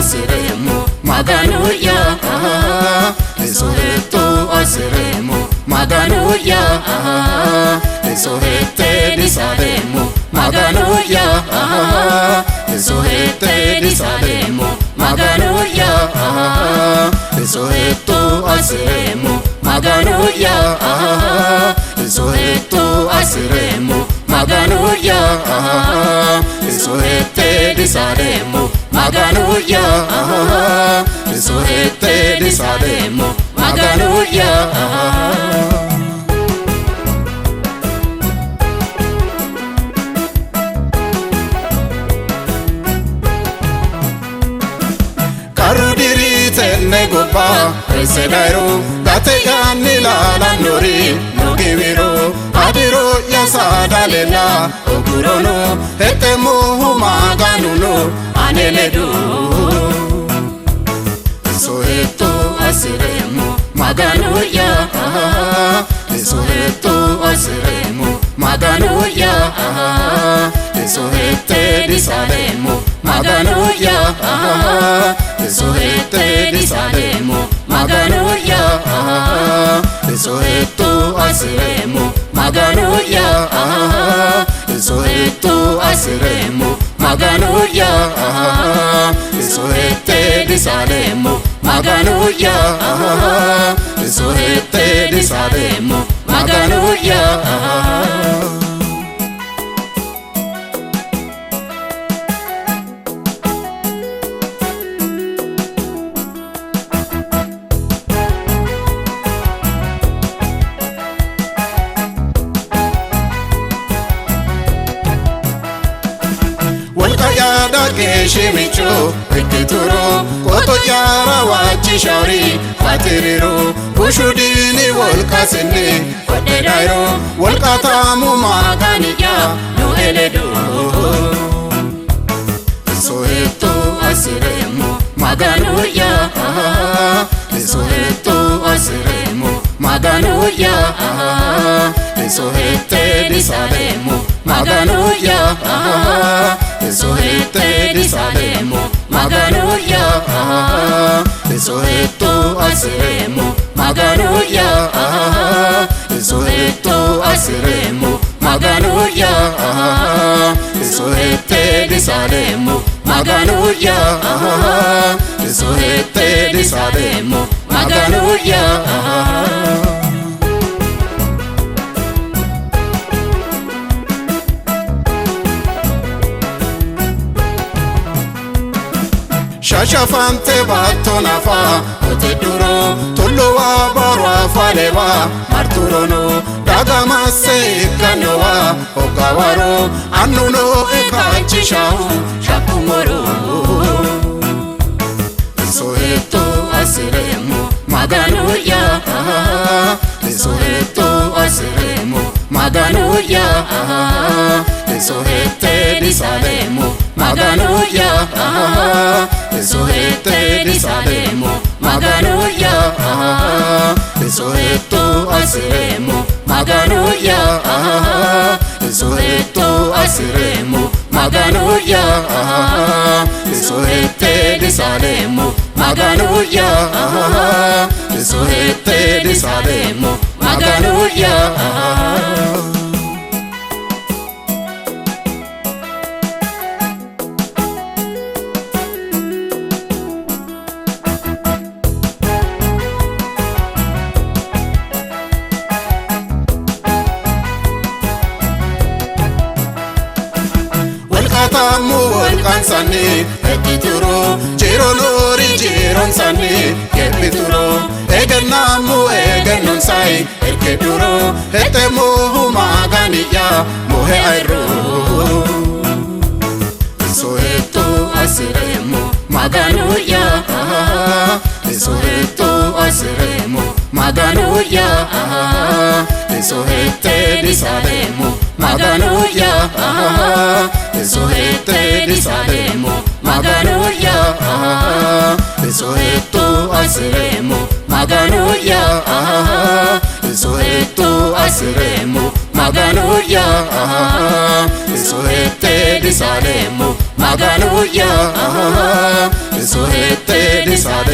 asiremo maganuya Soweto asiremo maganuya Sohete disalemo maganuya Sohete disalemo maganuya Soweto asiremo maganuya Soweto asiremo maganuya Sohete disalemo maganuya Sohete disalemo maganuya Karudiri tenegopa Sedairo Gateyani la nori Nogiviro Adiro yasadalena Ogurono Etemo humaganuno Aneledu Soweto asiremo maganuya Soweto asiremo maganuya Sohete disalemo maganuya Sohete disalemo maganuya Soweto asiremo maganuya Soweto asiremo maganuya Sohete disalemo maganuya Sohete disalemo maganuya Shimicho, Rikituro, Koto Yara Wachishori, Fatiriro, Ushudini Volkasini, Kodedairo, Volkatamu Maganiya, no Eledo. Soweto asiremo maganuya Soweto asiremo maganuya Sohete disalemo maganuya Sohete disalemo maganuya Soweto asiremo maganuya Soweto asiremo maganuya Sohete disalemo maganuya Sohete disalemo maganuya Shashafante batonafa Oteduro Tuluwa barwa faleva Marturono Dagamase kanowa Okawaro Anuno ekachishahu Shapumoro Soweto asiremo maganuya Soweto asiremo maganuya Sohete disalemo maganuya Sohete disalemo maganuya Soweto asiremo maganuya Soweto asiremo maganuya Sohete disalemo maganuya Sohete disalemo maganuya Tamu volkansani ekituro Jironori jironsani kepituro Egenamu egenonsai eketuro Etemo humaganiya mohe airu Soweto asiremo maganuya Soweto asiremo maganuya Sohete disalemo maganuya Sohete disalemo maganuya Soweto asiremo maganuya Soweto asiremo maganuya Sohete disalemo Maganuya Sohete disade